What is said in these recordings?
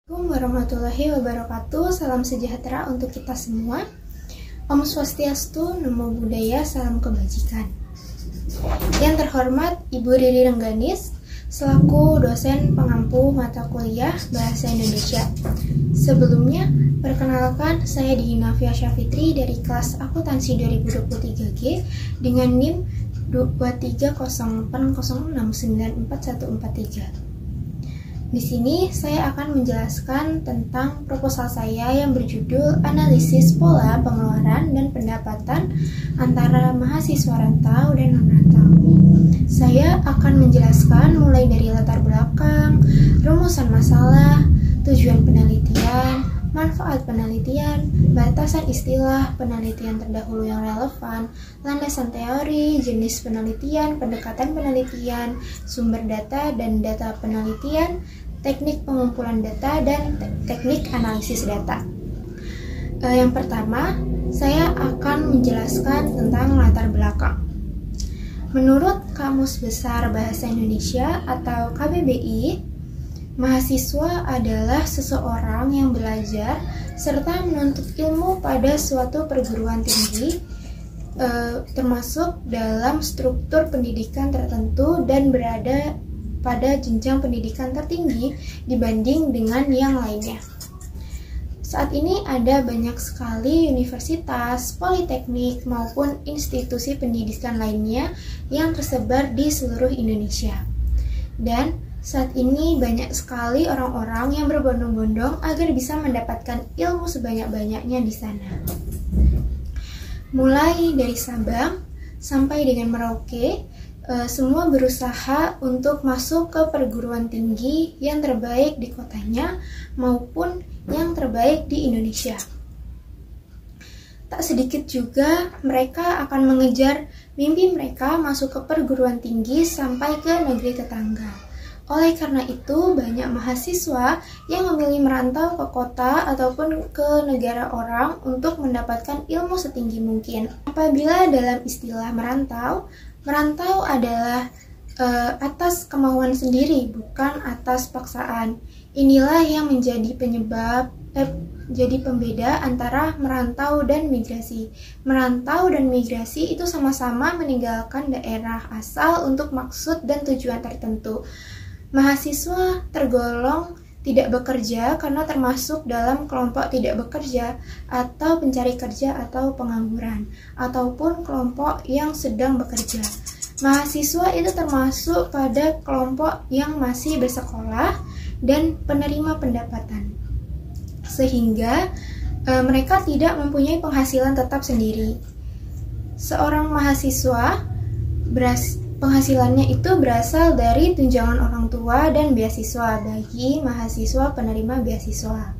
Assalamualaikum warahmatullahi wabarakatuh. Salam sejahtera untuk kita semua. Om Swastiastu, Namo Buddhaya, salam kebajikan. Yang terhormat Ibu Riri Rengganis selaku dosen pengampu mata kuliah Bahasa Indonesia. Sebelumnya, perkenalkan saya Dina Fiasya Fitri dari kelas akuntansi 2023G dengan NIM 23080694143. Di sini saya akan menjelaskan tentang proposal saya yang berjudul Analisis Pola Pengeluaran dan Pendapatan antara Mahasiswa Rantau dan Non-Rantau. Saya akan menjelaskan mulai dari latar belakang, rumusan masalah, tujuan penelitian, manfaat penelitian, batasan istilah, penelitian terdahulu yang relevan, landasan teori, jenis penelitian, pendekatan penelitian, sumber data dan data penelitian, teknik pengumpulan data, dan teknik analisis data. Yang pertama, saya akan menjelaskan tentang latar belakang. Menurut Kamus Besar Bahasa Indonesia atau KBBI, mahasiswa adalah seseorang yang belajar serta menuntut ilmu pada suatu perguruan tinggi, termasuk dalam struktur pendidikan tertentu dan berada pada jenjang pendidikan tertinggi dibanding dengan yang lainnya. Saat ini ada banyak sekali universitas, politeknik, maupun institusi pendidikan lainnya yang tersebar di seluruh Indonesia. Dan saat ini banyak sekali orang-orang yang berbondong-bondong agar bisa mendapatkan ilmu sebanyak-banyaknya di sana. Mulai dari Sabang sampai dengan Merauke, semua berusaha untuk masuk ke perguruan tinggi yang terbaik di kotanya maupun yang terbaik di Indonesia. Tak sedikit juga mereka akan mengejar mimpi mereka masuk ke perguruan tinggi sampai ke negeri tetangga. Oleh karena itu, banyak mahasiswa yang memilih merantau ke kota ataupun ke negara orang untuk mendapatkan ilmu setinggi mungkin. Apabila dalam istilah merantau adalah atas kemauan sendiri, bukan atas paksaan. Inilah yang menjadi jadi pembeda antara merantau dan migrasi. Merantau dan migrasi itu sama-sama meninggalkan daerah asal untuk maksud dan tujuan tertentu. Mahasiswa tergolong tidak bekerja karena termasuk dalam kelompok tidak bekerja atau pencari kerja atau pengangguran, ataupun kelompok yang sedang bekerja. Mahasiswa itu termasuk pada kelompok yang masih bersekolah dan penerima pendapatan, sehingga mereka tidak mempunyai penghasilan tetap sendiri. Seorang mahasiswa penghasilannya itu berasal dari tunjangan orang tua dan beasiswa bagi mahasiswa penerima beasiswa.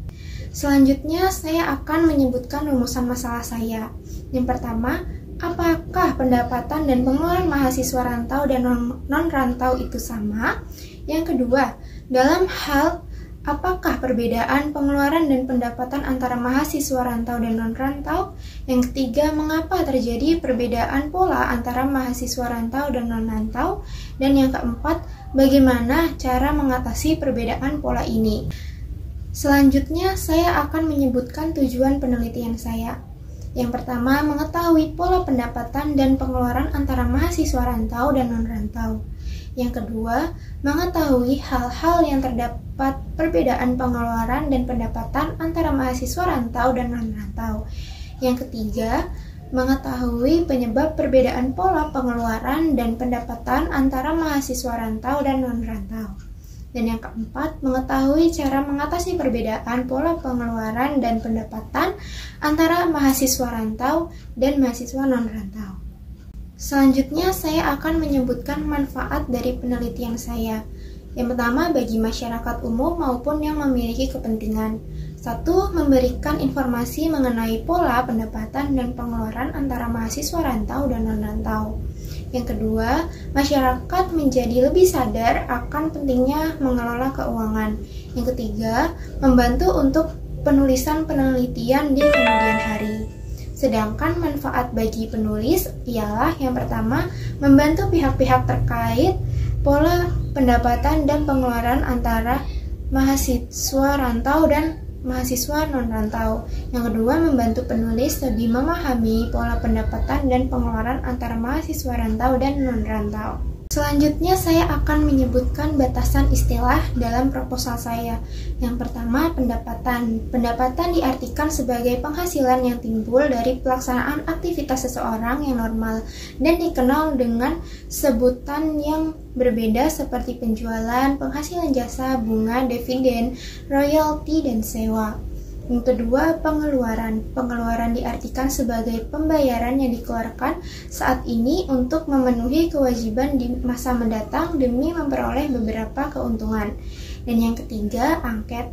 Selanjutnya, saya akan menyebutkan rumusan masalah saya. Yang pertama, apakah pendapatan dan pengeluaran mahasiswa rantau dan non-rantau itu sama? Yang kedua, dalam hal apakah perbedaan pengeluaran dan pendapatan antara mahasiswa rantau dan non-rantau? Yang ketiga, mengapa terjadi perbedaan pola antara mahasiswa rantau dan non-rantau? Dan yang keempat, bagaimana cara mengatasi perbedaan pola ini? Selanjutnya, saya akan menyebutkan tujuan penelitian saya. Yang pertama, mengetahui pola pendapatan dan pengeluaran antara mahasiswa rantau dan non-rantau. Yang kedua, mengetahui hal-hal yang terdapat perbedaan pengeluaran dan pendapatan antara mahasiswa rantau dan non-rantau. Yang ketiga, mengetahui penyebab perbedaan pola pengeluaran dan pendapatan antara mahasiswa rantau dan non-rantau. Dan yang keempat, mengetahui cara mengatasi perbedaan pola pengeluaran dan pendapatan antara mahasiswa rantau dan mahasiswa non-rantau. Selanjutnya, saya akan menyebutkan manfaat dari penelitian saya. Yang pertama, bagi masyarakat umum maupun yang memiliki kepentingan. 1. Memberikan informasi mengenai pola pendapatan dan pengeluaran antara mahasiswa rantau dan non-rantau. Yang kedua, masyarakat menjadi lebih sadar akan pentingnya mengelola keuangan. Yang ketiga, membantu untuk penulisan penelitian di kemudian hari. Sedangkan manfaat bagi penulis ialah yang pertama, membantu pihak-pihak terkait pola pendapatan dan pengeluaran antara mahasiswa rantau dan mahasiswa non-rantau. Yang kedua, membantu penulis lebih memahami pola pendapatan dan pengeluaran antara mahasiswa rantau dan non-rantau. Selanjutnya, saya akan menyebutkan batasan istilah dalam proposal saya. Yang pertama, pendapatan. Pendapatan diartikan sebagai penghasilan yang timbul dari pelaksanaan aktivitas seseorang yang normal dan dikenal dengan sebutan yang berbeda seperti penjualan, penghasilan jasa, bunga, dividen, royalti, dan sewa. Yang kedua, pengeluaran. Pengeluaran diartikan sebagai pembayaran yang dikeluarkan saat ini untuk memenuhi kewajiban di masa mendatang demi memperoleh beberapa keuntungan. Dan yang ketiga, angket.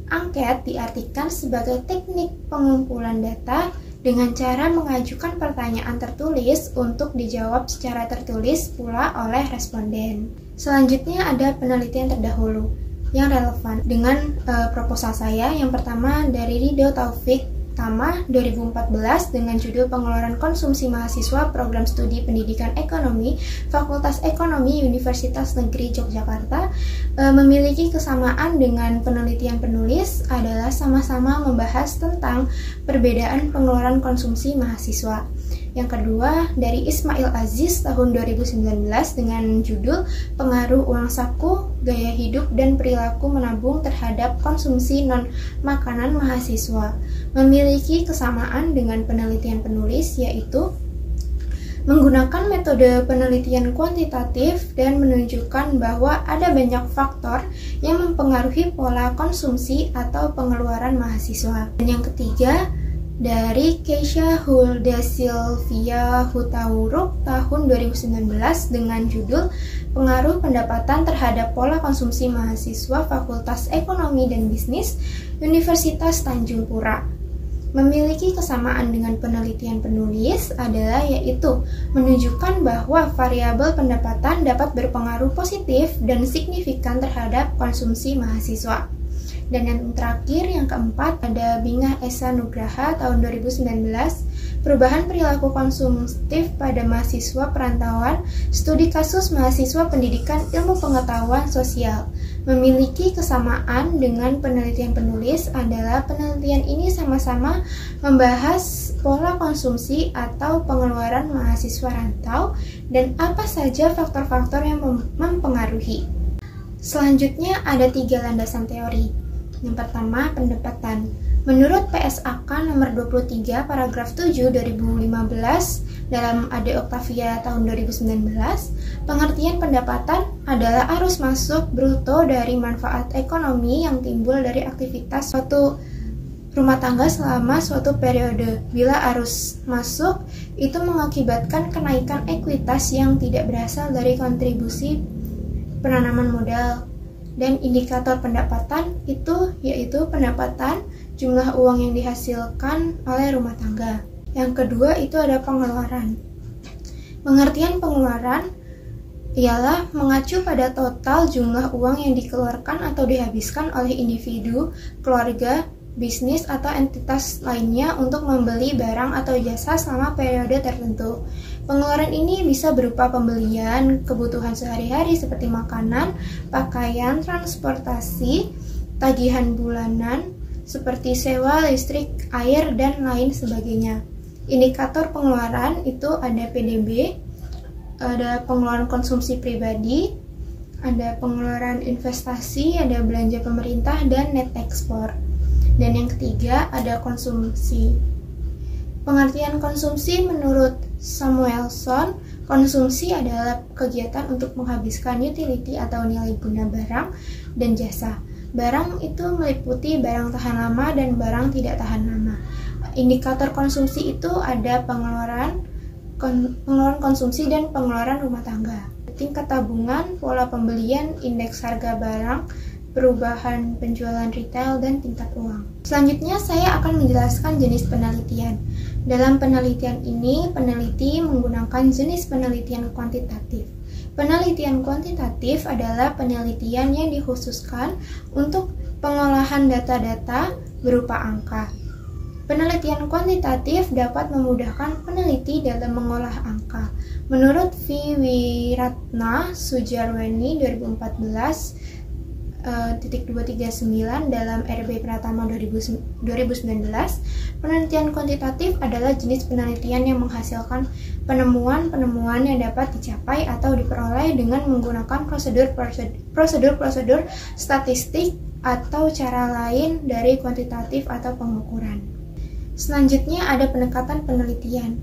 Angket diartikan sebagai teknik pengumpulan data dengan cara mengajukan pertanyaan tertulis untuk dijawab secara tertulis pula oleh responden. Selanjutnya ada penelitian terdahulu yang relevan dengan proposal saya. Yang pertama dari Ridho Taufik Tama 2014 dengan judul Pengeluaran Konsumsi Mahasiswa Program Studi Pendidikan Ekonomi Fakultas Ekonomi Universitas Negeri Yogyakarta, memiliki kesamaan dengan penelitian penulis adalah sama-sama membahas tentang perbedaan pengeluaran konsumsi mahasiswa. Yang kedua dari Ismail Aziz tahun 2019 dengan judul Pengaruh Uang Saku, Gaya Hidup dan Perilaku Menabung Terhadap Konsumsi Non-Makanan Mahasiswa, memiliki kesamaan dengan penelitian penulis, yaitu menggunakan metode penelitian kuantitatif dan menunjukkan bahwa ada banyak faktor yang mempengaruhi pola konsumsi atau pengeluaran mahasiswa. Dan yang ketiga dari Keisha Hulda Silvia Hutauruk tahun 2019 dengan judul Pengaruh Pendapatan Terhadap Pola Konsumsi Mahasiswa Fakultas Ekonomi dan Bisnis Universitas Tanjung Pura. Memiliki kesamaan dengan penelitian penulis adalah yaitu menunjukkan bahwa variabel pendapatan dapat berpengaruh positif dan signifikan terhadap konsumsi mahasiswa. Dan yang terakhir, yang keempat, ada Bingah Esa Nugraha tahun 2019, Perubahan Perilaku Konsumtif pada Mahasiswa Perantauan, Studi Kasus Mahasiswa Pendidikan Ilmu Pengetahuan Sosial. Memiliki kesamaan dengan penelitian penulis adalah penelitian ini sama-sama membahas pola konsumsi atau pengeluaran mahasiswa rantau dan apa saja faktor-faktor yang mempengaruhi. Selanjutnya ada 3 landasan teori. Yang pertama, pendapatan. Menurut PSAK nomor 23 paragraf 7 2015 dalam Ade Octavia tahun 2019, pengertian pendapatan adalah arus masuk bruto dari manfaat ekonomi yang timbul dari aktivitas suatu rumah tangga selama suatu periode. Bila arus masuk itu mengakibatkan kenaikan ekuitas yang tidak berasal dari kontribusi penanaman modal. Dan indikator pendapatan itu yaitu pendapatan jumlah uang yang dihasilkan oleh rumah tangga. Yang kedua itu ada pengeluaran. Pengertian pengeluaran ialah mengacu pada total jumlah uang yang dikeluarkan atau dihabiskan oleh individu, keluarga, bisnis, atau entitas lainnya untuk membeli barang atau jasa selama periode tertentu. Pengeluaran ini bisa berupa pembelian kebutuhan sehari-hari seperti makanan, pakaian, transportasi, tagihan bulanan seperti sewa, listrik, air, dan lain sebagainya. Indikator pengeluaran itu ada PDB, ada pengeluaran konsumsi pribadi, ada pengeluaran investasi, ada belanja pemerintah, dan net ekspor. Dan yang ketiga ada konsumsi. Pengertian konsumsi menurut Samuelson, konsumsi adalah kegiatan untuk menghabiskan utility atau nilai guna barang dan jasa. Barang itu meliputi barang tahan lama dan barang tidak tahan lama. Indikator konsumsi itu ada pengeluaran konsumsi dan pengeluaran rumah tangga. Tingkat tabungan, pola pembelian, indeks harga barang, perubahan penjualan retail, dan tingkat uang. Selanjutnya saya akan menjelaskan jenis penelitian. Dalam penelitian ini, peneliti menggunakan jenis penelitian kuantitatif. Penelitian kuantitatif adalah penelitian yang dikhususkan untuk pengolahan data-data berupa angka. Penelitian kuantitatif dapat memudahkan peneliti dalam mengolah angka. Menurut V. Wiratna Sujarweni 2014, 239 dalam RB Pratama 2019, penelitian kuantitatif adalah jenis penelitian yang menghasilkan penemuan-penemuan yang dapat dicapai atau diperoleh dengan menggunakan prosedur statistik atau cara lain dari kuantitatif atau pengukuran. Selanjutnya ada pendekatan penelitian.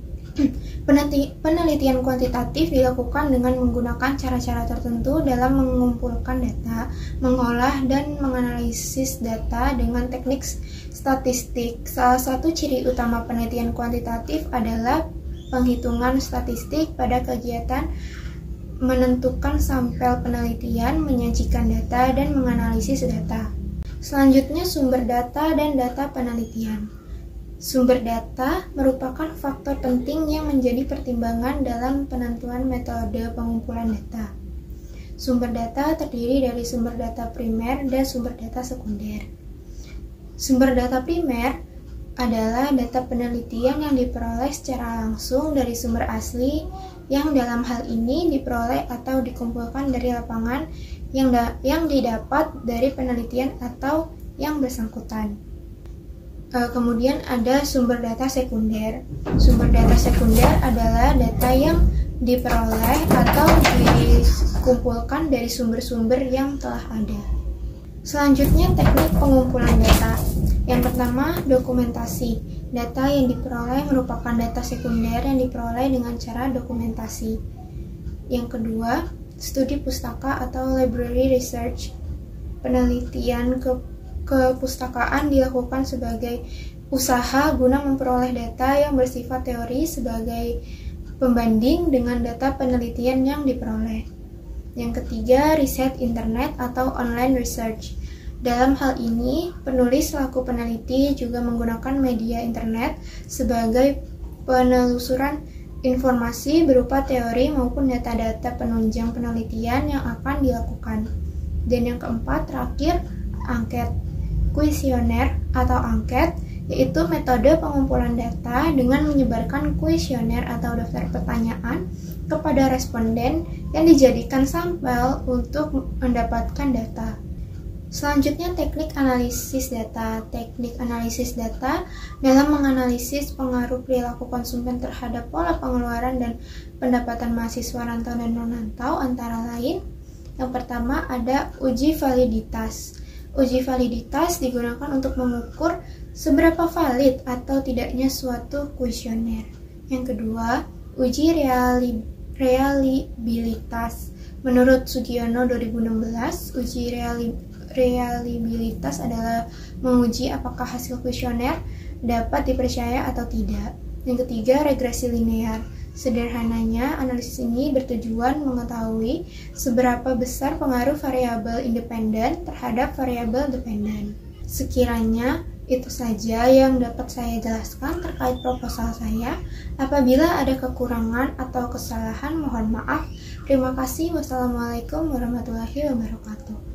Penelitian kuantitatif dilakukan dengan menggunakan cara-cara tertentu dalam mengumpulkan data, mengolah dan menganalisis data dengan teknik statistik. Salah satu ciri utama penelitian kuantitatif adalah penghitungan statistik pada kegiatan menentukan sampel penelitian, menyajikan data, dan menganalisis data. Selanjutnya, sumber data dan data penelitian. Sumber data merupakan faktor penting yang menjadi pertimbangan dalam penentuan metode pengumpulan data. Sumber data terdiri dari sumber data primer dan sumber data sekunder. Sumber data primer adalah data penelitian yang diperoleh secara langsung dari sumber asli yang dalam hal ini diperoleh atau dikumpulkan dari lapangan yang didapat dari penelitian atau yang bersangkutan. Kemudian ada sumber data sekunder. Sumber data sekunder adalah data yang diperoleh atau dikumpulkan dari sumber-sumber yang telah ada. Selanjutnya, teknik pengumpulan data. Yang pertama, dokumentasi. Data yang diperoleh merupakan data sekunder yang diperoleh dengan cara dokumentasi. Yang kedua, studi pustaka atau library research. Penelitian kepustakaan dilakukan sebagai usaha guna memperoleh data yang bersifat teori sebagai pembanding dengan data penelitian yang diperoleh. Yang ketiga, riset internet atau online research. Dalam hal ini, penulis selaku peneliti juga menggunakan media internet sebagai penelusuran informasi berupa teori maupun data-data penunjang penelitian yang akan dilakukan. Dan yang keempat, terakhir, angket. Kuesioner atau angket yaitu metode pengumpulan data dengan menyebarkan kuesioner atau daftar pertanyaan kepada responden yang dijadikan sampel untuk mendapatkan data. Selanjutnya, teknik analisis data. Teknik analisis data dalam menganalisis pengaruh perilaku konsumen terhadap pola pengeluaran dan pendapatan mahasiswa rantau dan non-rantau antara lain. Yang pertama ada uji validitas. Uji validitas digunakan untuk mengukur seberapa valid atau tidaknya suatu kuesioner. Yang kedua, uji reliabilitas. Menurut Sugiono 2016, uji reliabilitas adalah menguji apakah hasil kuesioner dapat dipercaya atau tidak. Yang ketiga, regresi linear. Sederhananya, analisis ini bertujuan mengetahui seberapa besar pengaruh variabel independen terhadap variabel dependen. Sekiranya itu saja yang dapat saya jelaskan terkait proposal saya. Apabila ada kekurangan atau kesalahan, mohon maaf. Terima kasih. Wassalamualaikum warahmatullahi wabarakatuh.